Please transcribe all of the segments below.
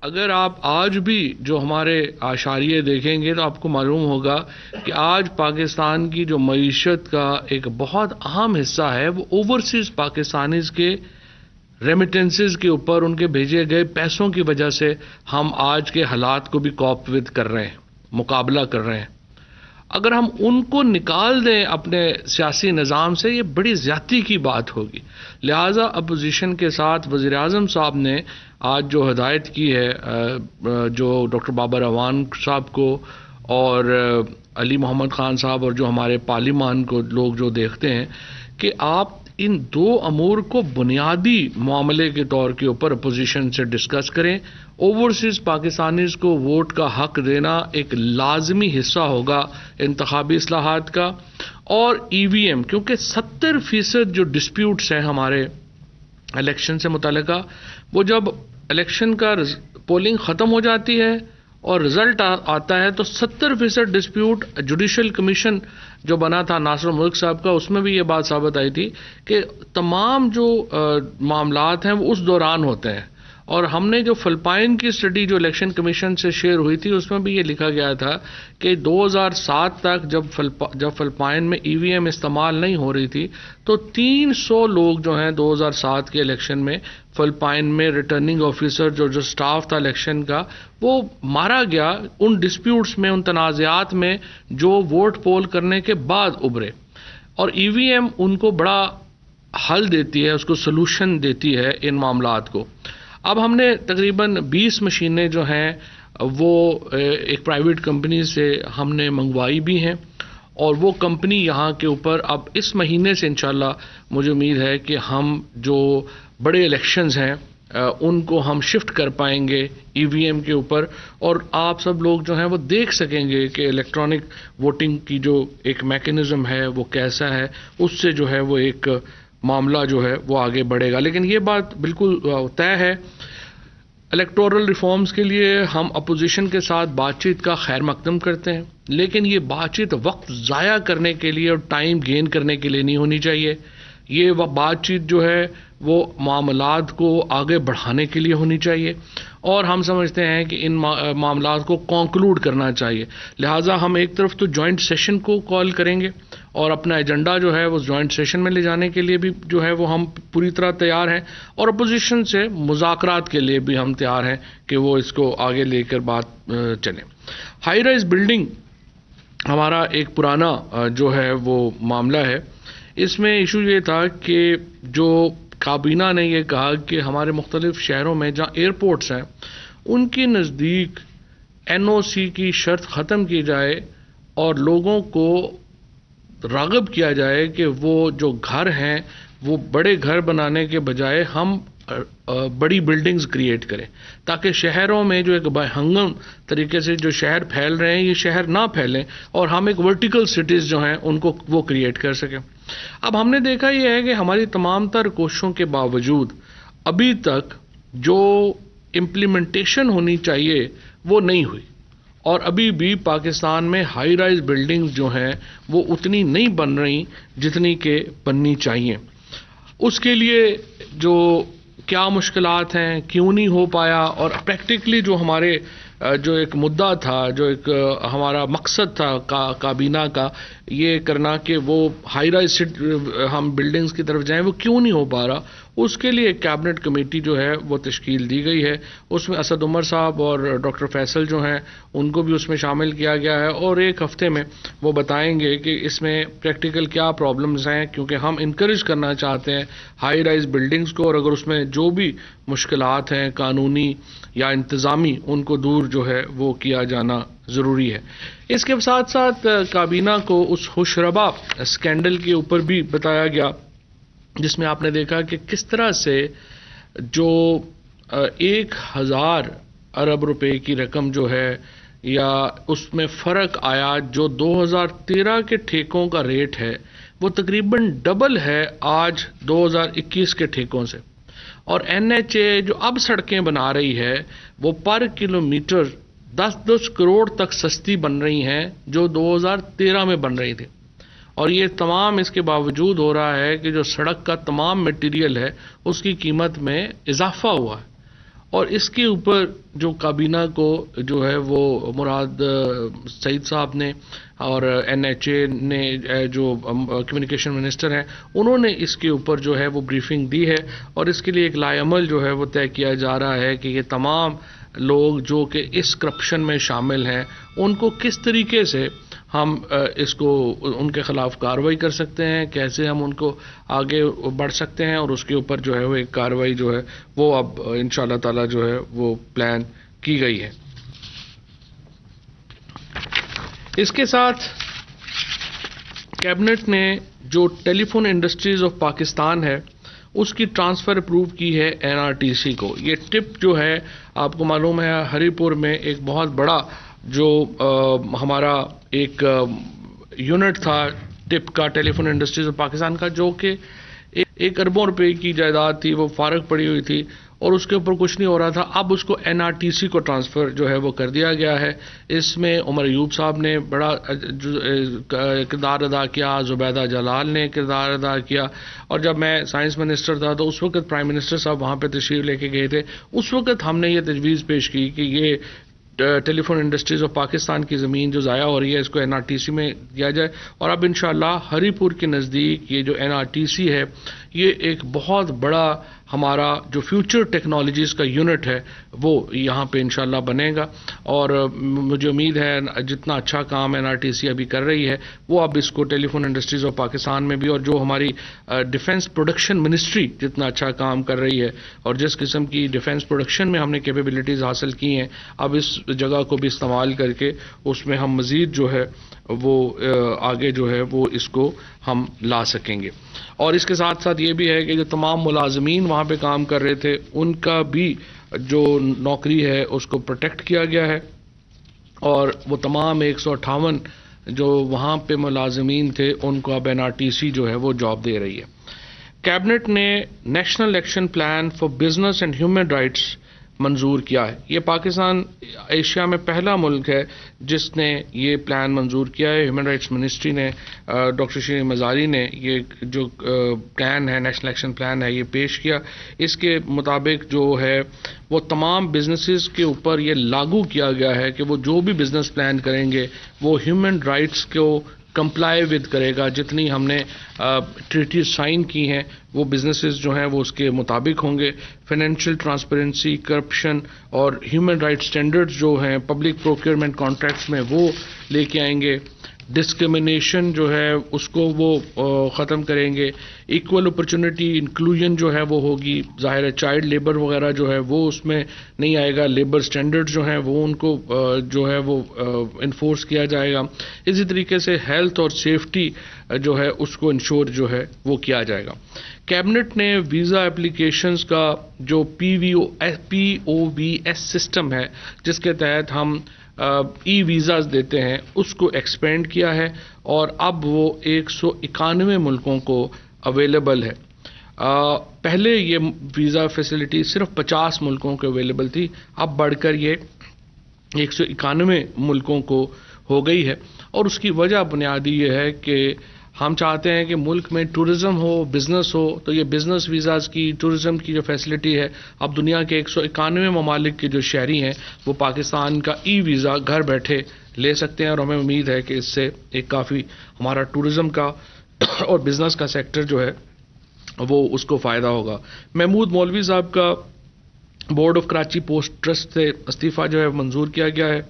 اگر آپ آج بھی جو ہمارے اشاریے دیکھیں گے تو آپ کو معلوم ہوگا کہ آج پاکستان کی جو معیشت کا ایک بہت اہم حصہ ہے وہ اوورسیز پاکستانیز کے ریمیٹنسز کے اوپر ان کے بھیجے گئے پیسوں کی وجہ سے ہم آج کے حالات کو بھی کوپ ود کر رہے ہیں، مقابلہ کر رہے ہیں۔ اگر ہم ان کو نکال دیں اپنے سیاسی نظام سے، یہ بڑی زیادتی کی بات ہوگی۔ لہٰذا اپوزیشن کے ساتھ وزیر اعظم صاحب نے آج جو ہدایت کی ہے جو ڈاکٹر بابر اعوان صاحب کو اور علی محمد خان صاحب اور جو ہمارے پارلیمان کو لوگ جو دیکھتے ہیں کہ آپ ان دو امور کو بنیادی معاملے کے طور کے اوپر اپوزیشن سے ڈسکس کریں۔ اوورسیز پاکستانیز کو ووٹ کا حق دینا ایک لازمی حصہ ہوگا انتخابی اصلاحات کا، اور ای وی ایم، کیونکہ 70% جو ڈسپیوٹس ہیں ہمارے الیکشن سے متعلقہ، وہ جب الیکشن کا پولنگ ختم ہو جاتی ہے اور رزلٹ آتا ہے تو 70% ڈسپیوٹ جوڈیشل کمیشن جو بنا تھا ناصر الملک صاحب کا، اس میں بھی یہ بات ثابت آئی تھی کہ تمام جو معاملات ہیں وہ اس دوران ہوتے ہیں۔ اور ہم نے جو فلپائن کی اسٹڈی جو الیکشن کمیشن سے شیئر ہوئی تھی اس میں بھی یہ لکھا گیا تھا کہ 2007 تک جب فلپائن میں ای وی ایم استعمال نہیں ہو رہی تھی تو 300 لوگ جو ہیں 2007 کے الیکشن میں فلپائن میں ریٹرننگ آفیسر جو سٹاف تھا الیکشن کا، وہ مارا گیا ان ڈسپیوٹس میں، ان تنازعات میں جو ووٹ پول کرنے کے بعد ابھرے۔ اور ای وی ایم ان کو بڑا حل دیتی ہے، اس کو سلوشن دیتی ہے ان معاملات کو۔ اب ہم نے تقریباً 20 مشینیں جو ہیں وہ ایک پرائیویٹ کمپنی سے ہم نے منگوائی بھی ہیں، اور وہ کمپنی یہاں کے اوپر اب اس مہینے سے انشاءاللہ مجھے امید ہے کہ ہم جو بڑے الیکشنز ہیں ان کو ہم شفٹ کر پائیں گے ای وی ایم کے اوپر، اور آپ سب لوگ جو ہیں وہ دیکھ سکیں گے کہ الیکٹرانک ووٹنگ کی جو ایک میکینزم ہے وہ کیسا ہے، اس سے جو ہے وہ ایک معاملہ جو ہے وہ آگے بڑھے گا۔ لیکن یہ بات بالکل طے ہے، الیکٹورل ریفارمز کے لیے ہم اپوزیشن کے ساتھ بات چیت کا خیر مقدم کرتے ہیں، لیکن یہ بات چیت وقت ضائع کرنے کے لیے اور ٹائم گین کرنے کے لیے نہیں ہونی چاہیے۔ یہ بات چیت جو ہے وہ معاملات کو آگے بڑھانے کے لیے ہونی چاہیے، اور ہم سمجھتے ہیں کہ ان معاملات کو کنکلوڈ کرنا چاہیے۔ لہٰذا ہم ایک طرف تو جوائنٹ سیشن کو کال کریں گے اور اپنا ایجنڈا جو ہے وہ جوائنٹ سیشن میں لے جانے کے لیے بھی جو ہے وہ ہم پوری طرح تیار ہیں، اور اپوزیشن سے مذاکرات کے لیے بھی ہم تیار ہیں کہ وہ اس کو آگے لے کر بات چلے۔ ہائی رائز بلڈنگ ہمارا ایک پرانا جو ہے وہ معاملہ ہے۔ اس میں ایشو یہ تھا کہ جو کابینہ نے یہ کہا کہ ہمارے مختلف شہروں میں جہاں ایئرپورٹس ہیں ان کے نزدیک این او سی کی شرط ختم کی جائے اور لوگوں کو راغب کیا جائے کہ وہ جو گھر ہیں وہ بڑے گھر بنانے کے بجائے ہم بڑی بلڈنگز کریٹ کریں، تاکہ شہروں میں جو ایک ہنگم طریقے سے جو شہر پھیل رہے ہیں یہ شہر نہ پھیلیں، اور ہم ایک ورٹیکل سٹیز جو ہیں ان کو وہ کریٹ کر سکیں۔ اب ہم نے دیکھا یہ ہے کہ ہماری تمام تر کوششوں کے باوجود ابھی تک جو امپلیمنٹیشن ہونی چاہیے وہ نہیں ہوئی، اور ابھی بھی پاکستان میں ہائی رائز بلڈنگز جو ہیں وہ اتنی نہیں بن رہی جتنی کہ بننی چاہیے۔ اس کے لیے جو کیا مشکلات ہیں، کیوں نہیں ہو پایا، اور پریکٹیکلی جو ہمارے جو ایک مدعا تھا، جو ایک ہمارا مقصد تھا کابینہ کا یہ کرنا کہ وہ ہائی رائز ہم بلڈنگز کی طرف جائیں، وہ کیوں نہیں ہو پا رہا، اس کے لیے ایک کیبنٹ کمیٹی جو ہے وہ تشکیل دی گئی ہے۔ اس میں اسد عمر صاحب اور ڈاکٹر فیصل جو ہیں ان کو بھی اس میں شامل کیا گیا ہے، اور ایک ہفتے میں وہ بتائیں گے کہ اس میں پریکٹیکل کیا پرابلمز ہیں، کیونکہ ہم انکریج کرنا چاہتے ہیں ہائی رائز بلڈنگز کو، اور اگر اس میں جو بھی مشکلات ہیں قانونی یا انتظامی ان کو دور جو ہے وہ کیا جانا ضروری ہے۔ اس کے ساتھ ساتھ کابینہ کو اس ہوشربا اسکینڈل کے اوپر بھی بتایا گیا جس میں آپ نے دیکھا کہ کس طرح سے جو 1000 ارب روپے کی رقم جو ہے یا اس میں فرق آیا، جو 2013 کے ٹھیکوں کا ریٹ ہے وہ تقریباً ڈبل ہے آج 2021 کے ٹھیکوں سے، اور این ایچ اے جو اب سڑکیں بنا رہی ہے وہ پر کلومیٹر 10 کروڑ تک سستی بن رہی ہیں جو 2013 میں بن رہی تھی، اور یہ تمام اس کے باوجود ہو رہا ہے کہ جو سڑک کا تمام میٹیریل ہے اس کی قیمت میں اضافہ ہوا ہے، اور اس کے اوپر جو کابینہ کو جو ہے وہ مراد سعید صاحب نے اور NHA نے جو کمیونیکیشن منسٹر ہیں انہوں نے اس کے اوپر جو ہے وہ بریفنگ دی ہے، اور اس کے لیے ایک لائحہ عمل جو ہے وہ طے کیا جا رہا ہے کہ یہ تمام لوگ جو کہ اس کرپشن میں شامل ہیں ان کو کس طریقے سے ہم اس کو ان کے خلاف کارروائی کر سکتے ہیں، کیسے ہم ان کو آگے بڑھ سکتے ہیں، اور اس کے اوپر جو ہے وہ ایک کارروائی جو ہے وہ اب انشاءاللہ تعالی جو ہے وہ پلان کی گئی ہے۔ اس کے ساتھ کیبنٹ نے جو ٹیلی فون انڈسٹریز آف پاکستان ہے اس کی ٹرانسفر اپروو کی ہے NRTC کو۔ یہ ٹپ جو ہے آپ کو معلوم ہے ہری پور میں ایک بہت بڑا جو ہمارا ایک یونٹ تھا ٹپ کا، ٹیلی فون انڈسٹریز آف پاکستان کا، جو کہ 1 اربوں روپے کی جائیداد تھی، وہ فارغ پڑی ہوئی تھی اور اس کے اوپر کچھ نہیں ہو رہا تھا۔ اب اس کو NRTC کو ٹرانسفر جو ہے وہ کر دیا گیا ہے۔ اس میں عمر ایوب صاحب نے بڑا کردار ادا کیا، زبیدہ جلال نے کردار ادا کیا، اور جب میں سائنس منسٹر تھا تو اس وقت پرائم منسٹر صاحب وہاں پہ تشریف لے کے گئے تھے۔ اس وقت ہم نے یہ تجویز پیش کی کہ یہ ٹیلی فون انڈسٹریز آف پاکستان کی زمین جو ضائع ہو رہی ہے اس کو NRTC میں دیا جائے، اور اب انشاءاللہ ہری پور کے نزدیک یہ جو NRTC ہے یہ ایک بہت بڑا ہمارا جو فیوچر ٹیکنالوجیز کا یونٹ ہے وہ یہاں پہ انشاءاللہ بنے گا، اور مجھے امید ہے جتنا اچھا کام NRTC ابھی کر رہی ہے وہ اب اس کو ٹیلی فون انڈسٹریز آف پاکستان میں بھی، اور جو ہماری ڈیفنس پروڈکشن منسٹری جتنا اچھا کام کر رہی ہے اور جس قسم کی ڈیفنس پروڈکشن میں ہم نے کیپیبلٹیز حاصل کی ہیں، اب اس جگہ کو بھی استعمال کر کے اس میں ہم مزید جو ہے وہ آگے جو ہے وہ اس کو ہم لا سکیں گے۔ اور اس کے ساتھ ساتھ یہ بھی ہے کہ جو تمام ملازمین وہاں پہ کام کر رہے تھے ان کا بھی جو نوکری ہے اس کو پروٹیکٹ کیا گیا ہے، اور وہ تمام 158 جو وہاں پہ ملازمین تھے ان کو اب NRTC جو ہے وہ جاب دے رہی ہے۔ کیبنٹ نے national action plan for business and human rights منظور کیا ہے۔ یہ پاکستان ایشیا میں پہلا ملک ہے جس نے یہ پلان منظور کیا ہے۔ ہیومن رائٹس منسٹری نے ڈاکٹر شیرین مزاری نے یہ جو پلان ہے، نیشنل ایکشن پلان ہے، یہ پیش کیا۔ اس کے مطابق جو ہے وہ تمام بزنسز کے اوپر یہ لاگو کیا گیا ہے کہ وہ جو بھی بزنس پلان کریں گے وہ ہیومن رائٹس کو کمپلائی ود کرے گا۔ جتنی ہم نے ٹریٹیز سائن کی ہیں وہ بزنسز جو ہیں وہ اس کے مطابق ہوں گے۔ فائنینشیل ٹرانسپیرنسی، کرپشن اور ہیومن رائٹس اسٹینڈرڈز جو ہیں پبلک پروکیورمنٹ کانٹریکٹس میں وہ لے کے آئیں گے۔ ڈسکرمنیشن جو ہے اس کو وہ ختم کریں گے۔ ایکول اپرچونٹی انکلوژن جو ہے وہ ہوگی، ظاہر ہے چائلڈ لیبر وغیرہ جو ہے وہ اس میں نہیں آئے گا۔ لیبر سٹینڈرڈ جو ہیں وہ ان کو جو ہے وہ انفورس کیا جائے گا۔ اسی طریقے سے ہیلتھ اور سیفٹی جو ہے اس کو انشور جو ہے وہ کیا جائے گا۔ کیبنٹ نے ویزا اپلیکیشنز کا جو POVS سسٹم ہے جس کے تحت ہم ای ویزاز دیتے ہیں اس کو ایکسپینڈ کیا ہے، اور اب وہ 191 ملکوں کو اویلیبل ہے۔ پہلے یہ ویزا فیسلٹی صرف 50 ملکوں کو اویلیبل تھی، اب بڑھ کر یہ 191 ملکوں کو ہو گئی ہے، اور اس کی وجہ بنیادی یہ ہے کہ ہم چاہتے ہیں کہ ملک میں ٹورزم ہو، بزنس ہو، تو یہ بزنس ویزاز کی، ٹورزم کی جو فیسلٹی ہے اب دنیا کے 191 ممالک کے جو شہری ہیں وہ پاکستان کا ای ویزا گھر بیٹھے لے سکتے ہیں، اور ہمیں امید ہے کہ اس سے ایک کافی ہمارا ٹورزم کا اور بزنس کا سیکٹر جو ہے وہ اس کو فائدہ ہوگا۔ محمود مولوی صاحب کا board of Karachi port trust سے استعفیٰ جو ہے منظور کیا گیا ہے،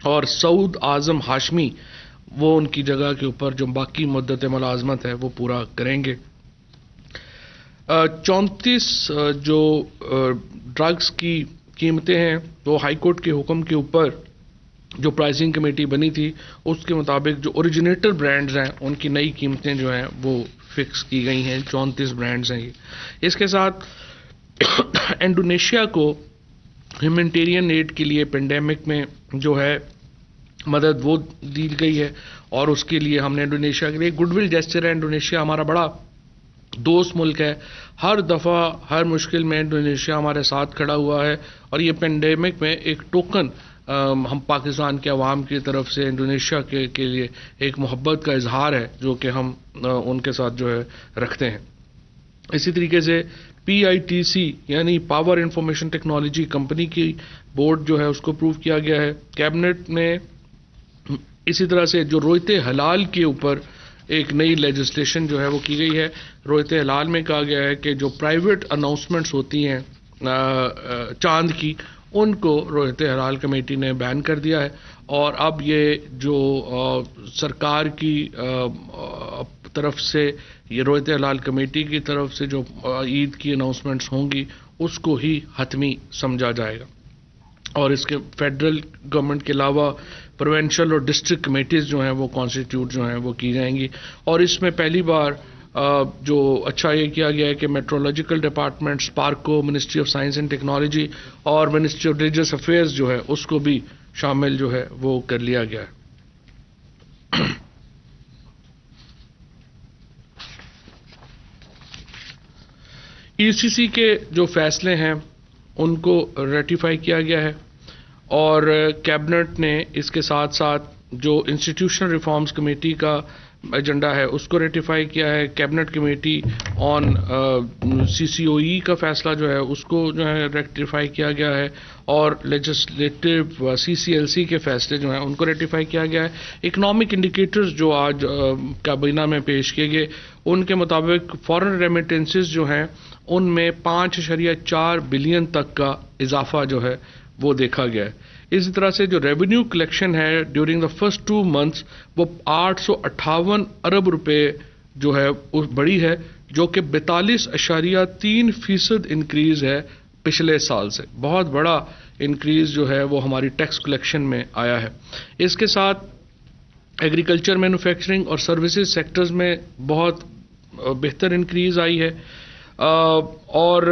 اور سعود اعظم ہاشمی وہ ان کی جگہ کے اوپر جو باقی مدت ملازمت ہے وہ پورا کریں گے۔ 34 جو ڈرگز کی قیمتیں ہیں وہ ہائی کورٹ کے حکم کے اوپر جو پرائسنگ کمیٹی بنی تھی اس کے مطابق جو اوریجنیٹر برانڈز ہیں ان کی نئی قیمتیں جو ہیں وہ فکس کی گئی ہیں۔ 34 برانڈز ہیں یہ۔ اس کے ساتھ انڈونیشیا کو ہیومینٹیرین ایڈ کے لیے پینڈیمک میں جو ہے مدد وہ دی گئی ہے، اور اس کے لیے ہم نے انڈونیشیا کے لیے گڈ ول جیسچر ہے۔ انڈونیشیا ہمارا بڑا دوست ملک ہے، ہر دفعہ ہر مشکل میں انڈونیشیا ہمارے ساتھ کھڑا ہوا ہے، اور یہ پینڈیمک میں ایک ٹوکن ہم پاکستان کے عوام کی طرف سے انڈونیشیا کے لیے ایک محبت کا اظہار ہے جو کہ ہم ان کے ساتھ جو ہے رکھتے ہیں۔ اسی طریقے سے PITC یعنی پاور انفارمیشن ٹیکنالوجی کمپنی کی بورڈ جو ہے اس کو اپروو کیا گیا ہے. کیبنٹ نے اسی طرح سے جو رویت حلال کے اوپر ایک نئی لیجسلیشن جو ہے وہ کی گئی ہے. رویت حلال میں کہا گیا ہے کہ جو پرائیویٹ اناؤنسمنٹس ہوتی ہیں چاند کی، ان کو رویت حلال کمیٹی نے بین کر دیا ہے. اور اب یہ جو سرکار کی طرف سے یہ رویت حلال کمیٹی کی طرف سے جو عید کی اناؤنسمنٹس ہوں گی اس کو ہی حتمی سمجھا جائے گا. اور اس کے فیڈرل گورنمنٹ کے علاوہ پروونشل اور ڈسٹرکٹ کمیٹیز جو ہیں وہ کانسٹیٹیوٹ جو ہیں وہ کی جائیں گی. اور اس میں پہلی بار جو اچھا یہ کیا گیا ہے کہ meteorological department, SUPARCO, ministry of science and technology اور منسٹری آف ریلیجس افیئرز جو ہے اس کو بھی شامل جو ہے وہ کر لیا گیا ہے. ECC کے جو فیصلے ہیں ان کو ریٹیفائی کیا گیا ہے اور کیبنٹ نے اس کے ساتھ ساتھ جو انسٹیٹیوشنل ریفارمز کمیٹی کا ایجنڈا ہے اس کو ریٹیفائی کیا ہے. کیبنٹ کمیٹی آن CCOE کا فیصلہ جو ہے اس کو جو ہے ریٹیفائی کیا گیا ہے اور لیجسلیٹو CCLC کے فیصلے جو ہیں ان کو ریٹیفائی کیا گیا ہے. اکنامک انڈیکیٹرز جو آج کابینہ میں پیش کیے گئے ان کے مطابق فارن ریمیٹنسز جو ہیں ان میں 5.4 بلین تک کا اضافہ جو ہے وہ دیکھا گیا ہے. اسی طرح سے جو ریونیو کلیکشن ہے ڈیورنگ دا فرسٹ 2 months وہ 858 ارب روپے جو ہے بڑی ہے، جو کہ 42.3% انکریز ہے پچھلے سال سے. بہت بڑا انکریز جو ہے وہ ہماری ٹیکس کلیکشن میں آیا ہے. اس کے ساتھ ایگریکلچر، مینوفیکچرنگ اور سروسز سیکٹرز میں بہت بہتر انکریز آئی ہے. اور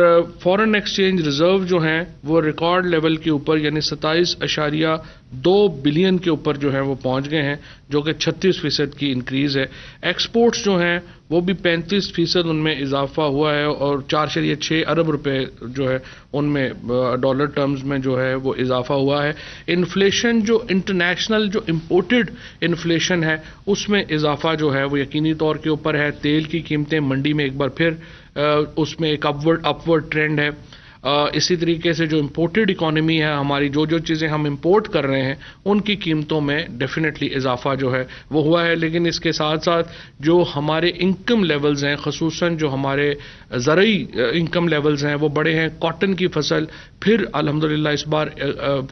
فارن ایکسچینج ریزرو جو ہیں وہ ریکارڈ لیول کے اوپر یعنی 27.2 بلین کے اوپر جو ہے وہ پہنچ گئے ہیں، جو کہ 36% کی انکریز ہے. ایکسپورٹس جو ہیں وہ بھی 35% ان میں اضافہ ہوا ہے اور 4.6 ارب روپے جو ہے ان میں ڈالر ٹرمز میں جو ہے وہ اضافہ ہوا ہے. انفلیشن جو انٹرنیشنل جو امپورٹڈ انفلیشن ہے اس میں اضافہ جو ہے وہ یقینی طور کے اوپر ہے. تیل کی قیمتیں منڈی میں ایک بار پھر اس میں ایک اپورڈ ٹرینڈ ہے. اسی طریقے سے جو امپورٹڈ اکانومی ہے ہماری، جو چیزیں ہم امپورٹ کر رہے ہیں ان کی قیمتوں میں ڈیفینیٹلی اضافہ جو ہے وہ ہوا ہے. لیکن اس کے ساتھ ساتھ جو ہمارے انکم لیولز ہیں، خصوصاً جو ہمارے زرعی انکم لیولز ہیں وہ بڑے ہیں. کاٹن کی فصل پھر الحمدللہ اس بار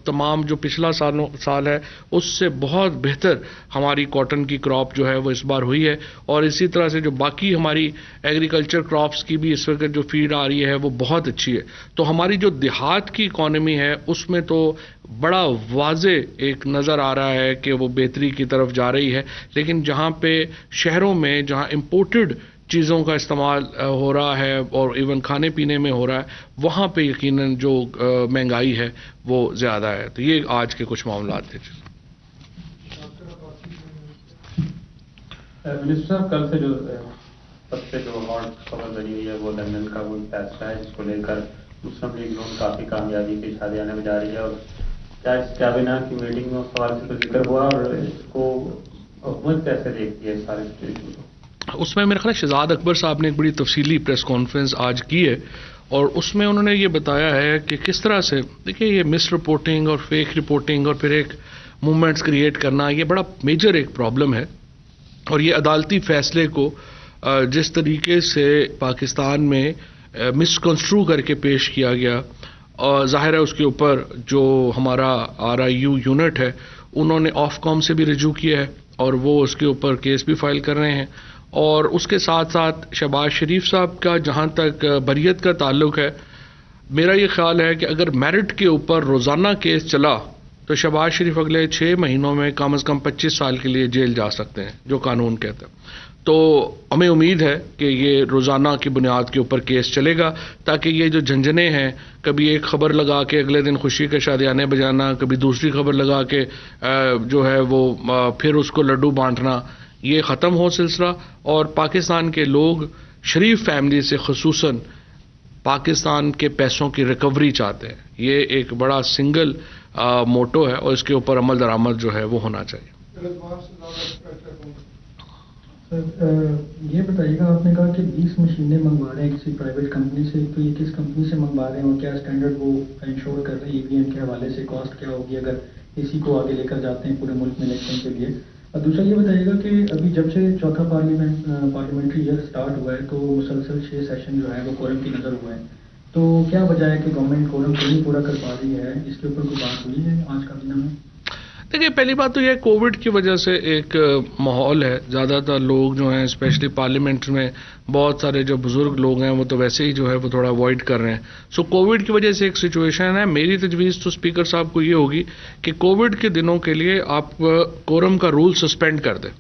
تمام جو پچھلا سال ہے اس سے بہت بہتر ہماری کاٹن کی کراپ جو ہے وہ اس بار ہوئی ہے. اور اسی طرح سے جو باقی ہماری ایگریکلچر کراپس کی بھی اس وقت جو فیڈ آ رہی ہے وہ بہت اچھی ہے. تو ہماری جو دیہات کی اکانومی ہے اس میں تو بڑا واضح ایک نظر آ رہا ہے کہ وہ بہتری کی طرف جا رہی ہے. لیکن جہاں پہ شہروں میں جہاں امپورٹڈ چیزوں کا استعمال ہو رہا ہے اور ایون کھانے پینے میں ہو رہا ہے وہاں پہ یقیناً جو مہنگائی ہے وہ زیادہ ہے. تو یہ آج کے کچھ معاملات تھے. منسٹر صاحب، کل سے جو سب سے جو ہاٹ خبر بنی ہوئی ہے وہ لندن کا وہ فیصلہ ہے جس کو لے کر مسلم لیگ نون کافی کامیابی کے اشارے آنے میں جا رہی ہے. اور کیا اس کابینہ کی میٹنگ میں اس سوال سے کوئی ذکر ہوا اور اس کو حکومت کیسے دیکھتی ہے سارے سچویشن کو؟ اس میں میرا خیال شہزاد اکبر صاحب نے ایک بڑی تفصیلی پریس کانفرنس آج کی ہے اور اس میں انہوں نے یہ بتایا ہے کہ کس طرح سے دیکھیں یہ مس رپورٹنگ اور فیک رپورٹنگ اور پھر ایک موومنٹس کریٹ کرنا یہ بڑا میجر ایک پرابلم ہے. اور یہ عدالتی فیصلے کو جس طریقے سے پاکستان میں مسکنسٹرو کر کے پیش کیا گیا، ظاہر ہے اس کے اوپر جو ہمارا RIU یونٹ ہے انہوں نے آف کام سے بھی رجوع کیا ہے اور وہ اس کے اوپر کیس بھی فائل کر رہے ہیں. اور اس کے ساتھ ساتھ شہباز شریف صاحب کا جہاں تک بریت کا تعلق ہے، میرا یہ خیال ہے کہ اگر میرٹ کے اوپر روزانہ کیس چلا تو شہباز شریف اگلے 6 مہینوں میں کم از کم 25 سال کے لیے جیل جا سکتے ہیں جو قانون کہتا ہے. تو ہمیں امید ہے کہ یہ روزانہ کی بنیاد کے اوپر کیس چلے گا تاکہ یہ جو جھنجھنے ہیں، کبھی ایک خبر لگا کے اگلے دن خوشی کا شادیانے بجانا، کبھی دوسری خبر لگا کے جو ہے وہ پھر اس کو لڈو بانٹنا، یہ ختم ہو سلسلہ. اور پاکستان کے لوگ شریف فیملی سے خصوصاً پاکستان کے پیسوں کی ریکوری چاہتے ہیں. یہ ایک بڑا سنگل موٹو ہے اور اس کے اوپر عمل درآمد جو ہے وہ ہونا چاہیے. یہ بتائیے گا، آپ نے کہا کہ 20 مشینیں منگوا رہے ہیں کسی پرائیویٹ کمپنی سے، تو یہ کس کمپنی سے منگوا رہے ہیں اور کیا اسٹینڈرڈ وہ انشور کر رہے ہیں EVM کے حوالے سے؟ کاسٹ کیا ہوگی اگر اسی کو آگے لے کر جاتے ہیں پورے ملک میں الیکشن کے لیے؟ اور دوسرا یہ بتائیے گا کہ ابھی جب سے چوتھا پارلیمنٹری ایئر اسٹارٹ ہوا ہے تو مسلسل 6 سیشن جو ہے وہ کورم کی نظر ہوئے ہیں، تو کیا وجہ ہے کہ گورنمنٹ کورم کو نہیں پورا کر پا رہی ہے؟ اس کے اوپر کوئی بات ہوئی ہے آج کابینہ میں؟ دیکھیے، پہلی بات تو یہ کووڈ کی وجہ سے ایک ماحول ہے، زیادہ تر لوگ جو ہیں اسپیشلی پارلیمنٹ میں بہت سارے جو بزرگ لوگ ہیں وہ تو ویسے ہی جو ہے وہ تھوڑا اوائڈ کر رہے ہیں، سو کووڈ کی وجہ سے ایک سچویشن ہے۔ میری تجویز تو اسپیکر صاحب کو یہ ہوگی کہ کووڈ کے دنوں کے لیے آپ کورم کا رول سسپینڈ کر دیں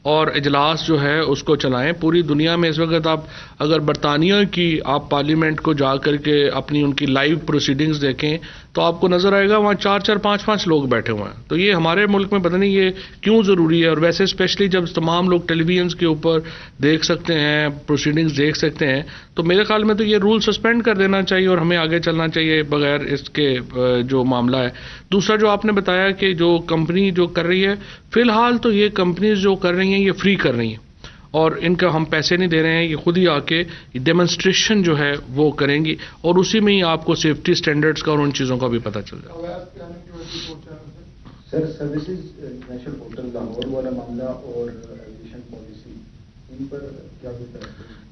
اور اجلاس جو ہے اس کو چلائیں۔ پوری دنیا میں اس وقت آپ اگر برطانیہ کی آپ پارلیمنٹ کو جا کر کے اپنی ان کی لائیو پروسیڈنگز دیکھیں تو آپ کو نظر آئے گا وہاں 4-4 5-5 لوگ بیٹھے ہوئے ہیں۔ تو یہ ہمارے ملک میں پتہ نہیں یہ کیوں ضروری ہے، اور ویسے اسپیشلی جب تمام لوگ ٹیلی ویژنس کے اوپر دیکھ سکتے ہیں، پروسیڈنگز دیکھ سکتے ہیں، تو میرے خیال میں تو یہ رول سسپینڈ کر دینا چاہیے اور ہمیں آگے چلنا چاہیے بغیر اس کے جو معاملہ ہے۔ دوسرا جو آپ نے بتایا کہ جو کمپنی جو کر رہی ہے، فی الحال تو یہ کمپنیز جو کر رہی ہیں یہ فری کر رہی ہیں اور ان کا ہم پیسے نہیں دے رہے ہیں، یہ خود ہی آ کے ڈیمونسٹریشن جو ہے وہ کریں گی اور اسی میں ہی آپ کو سیفٹی سٹینڈرڈز کا اور ان چیزوں کا بھی پتہ چل جائے گا۔ سر، سروسز نیشنل پورٹل لاہور والا معاملہ اور ایویشن پالیسی، ان پر کیا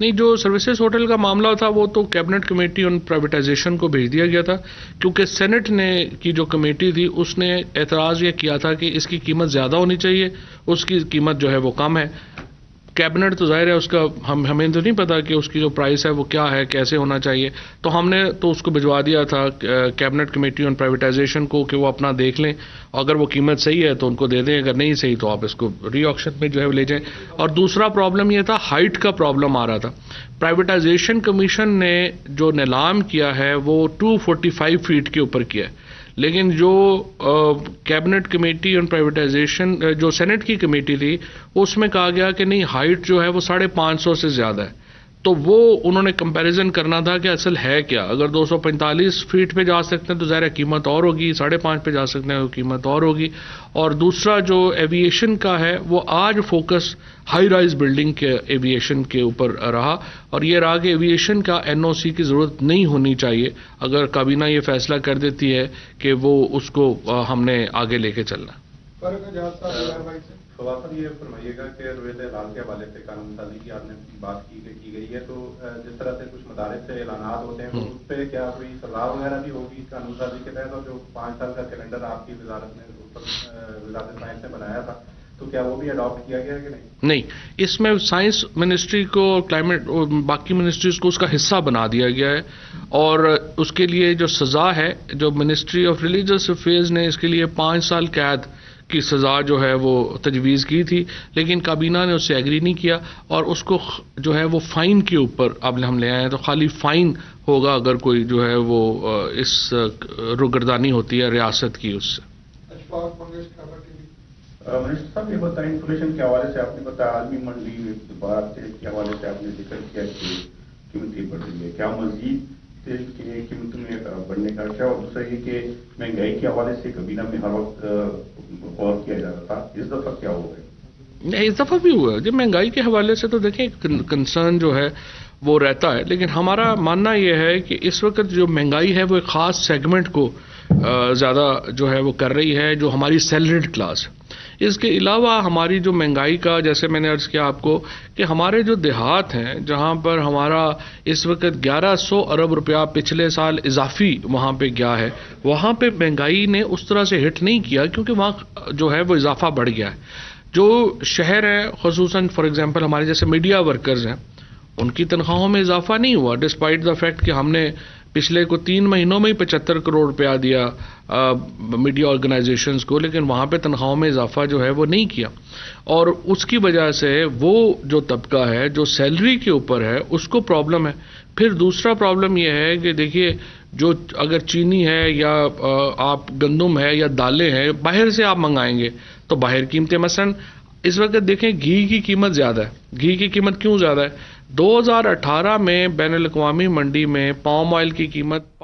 نہیں، جو سروسز ہوٹل کا معاملہ تھا وہ تو کیبنٹ کمیٹی آن پرائیویٹائزیشن کو بھیج دیا گیا تھا، کیونکہ سینٹ نے کی جو کمیٹی تھی اس نے اعتراض یہ کیا تھا کہ اس کی قیمت زیادہ ہونی چاہیے، اس کی قیمت جو ہے وہ کم ہے۔ کیبنٹ تو ظاہر ہے اس کا ہمیں تو نہیں پتا کہ اس کی جو پرائس ہے وہ کیا ہے، کیسے ہونا چاہیے، تو ہم نے تو اس کو بھجوا دیا تھا کیبنٹ کمیٹی آن پرائیویٹائزیشن کو کہ وہ اپنا دیکھ لیں، اگر وہ قیمت صحیح ہے تو ان کو دے دیں، اگر نہیں صحیح تو آپ اس کو ری آکشن میں جو ہے لے جائیں۔ اور دوسرا پرابلم یہ تھا، ہائٹ کا پرابلم آ رہا تھا۔ پرائیویٹائزیشن کمیشن نے جو نیلام کیا ہے وہ 245 فیٹ کے اوپر کیا ہے، لیکن جو کیبنٹ کمیٹی آن پرائیویٹائزیشن جو سینٹ کی کمیٹی تھی اس میں کہا گیا کہ نہیں، ہائٹ جو ہے وہ 550 سے زیادہ ہے، تو وہ انہوں نے کمپیریزن کرنا تھا کہ اصل ہے کیا۔ اگر 245 فیٹ پہ جا سکتے ہیں تو ظاہر قیمت اور ہوگی، 5.5 پہ جا سکتے ہیں تو قیمت اور ہوگی۔ اور دوسرا جو ایویشن کا ہے وہ آج فوکس ہائی رائز بلڈنگ کے ایویشن کے اوپر رہا، اور یہ رہا کہ ایویشن کا NOC کی ضرورت نہیں ہونی چاہیے اگر کابینہ یہ فیصلہ کر دیتی ہے کہ وہ اس کو ہم نے آگے لے کے چلنا۔ صاحب یہ فرمائیے گا کہ رویت اعلان کے حوالے سے قانون سازی کی آپ نے بات کی گئی ہے، تو جس طرح سے کچھ مدارس سے اعلانات ہوتے ہیں تو اس پہ کیا کوئی سزا وغیرہ بھی ہوگی قانون سازی کے تحت؟ اور جو 5 سال کا کیلنڈر آپ کی وزارت نے وزارت سائنس نے بنایا تھا تو کیا وہ بھی اڈاپٹ کیا گیا ہے کہ نہیں؟ اس میں سائنس منسٹری کو کلائمیٹ اور باقی منسٹریز کو اس کا حصہ بنا دیا گیا ہے، اور اس کے لیے جو سزا ہے، جو منسٹری آف ریلیجس افیئرز نے اس کے لیے 5 سال قید کی سزا جو ہے وہ تجویز کی تھی، لیکن کابینہ نے اس سے ایگری نہیں کیا اور اس کو جو ہے وہ فائن کے اوپر اب ہم لے آئے ہیں، تو خالی فائن ہوگا اگر کوئی جو ہے وہ اس روگردانی ہوتی ہے ریاست کی اس سے۔ منسٹر صاحب یہ بتائیں، انفلیشن کے حوالے سے آپ نے بتایا، عالمی منڈی بات کے حوالے سے آپ نے ذکر کیا کہ قیمتیں بڑھ رہی ہے، کیا مزید تیل کی قیمتوں میں بڑھنے کا کیا؟ اور دوسرا یہ کہ مہنگائی کے حوالے سے کابینہ میں ہر وقت غور کیا جا رہا تھا، اس دفعہ کیا ہو گیا؟ نہیں، اس دفعہ بھی ہوا ہے۔ جب مہنگائی کے حوالے سے تو دیکھیں کنسرن جو ہے وہ رہتا ہے، لیکن ہمارا ماننا یہ ہے کہ اس وقت جو مہنگائی ہے وہ ایک خاص سیگمنٹ کو زیادہ جو ہے وہ کر رہی ہے، جو ہماری سیلریڈ کلاس۔ اس کے علاوہ ہماری جو مہنگائی کا، جیسے میں نے عرض کیا آپ کو کہ ہمارے جو دیہات ہیں جہاں پر ہمارا اس وقت 1100 ارب روپیہ پچھلے سال اضافی وہاں پہ گیا ہے، وہاں پہ مہنگائی نے اس طرح سے ہٹ نہیں کیا کیونکہ وہاں جو ہے وہ اضافہ بڑھ گیا ہے۔ جو شہر ہیں خصوصاً فار ایگزامپل ہمارے جیسے میڈیا ورکرز ہیں، ان کی تنخواہوں میں اضافہ نہیں ہوا ڈسپائٹ دا فیکٹ کہ ہم نے پچھلے کو 3 مہینوں میں ہی 75 کروڑ روپیہ دیا میڈیا آرگنائزیشنز کو، لیکن وہاں پہ تنخواہوں میں اضافہ جو ہے وہ نہیں کیا، اور اس کی وجہ سے وہ جو طبقہ ہے جو سیلری کے اوپر ہے اس کو پرابلم ہے۔ پھر دوسرا پرابلم یہ ہے کہ دیکھیے، جو اگر چینی ہے یا آپ گندم ہے یا دالیں ہیں باہر سے آپ منگائیں گے تو باہر قیمتیں، مثلا اس وقت دیکھیں گھی کی قیمت زیادہ ہے۔ گھی کی قیمت کیوں زیادہ ہے؟ 2018 میں بین الاقوامی منڈی میں پام آئل کی قیمت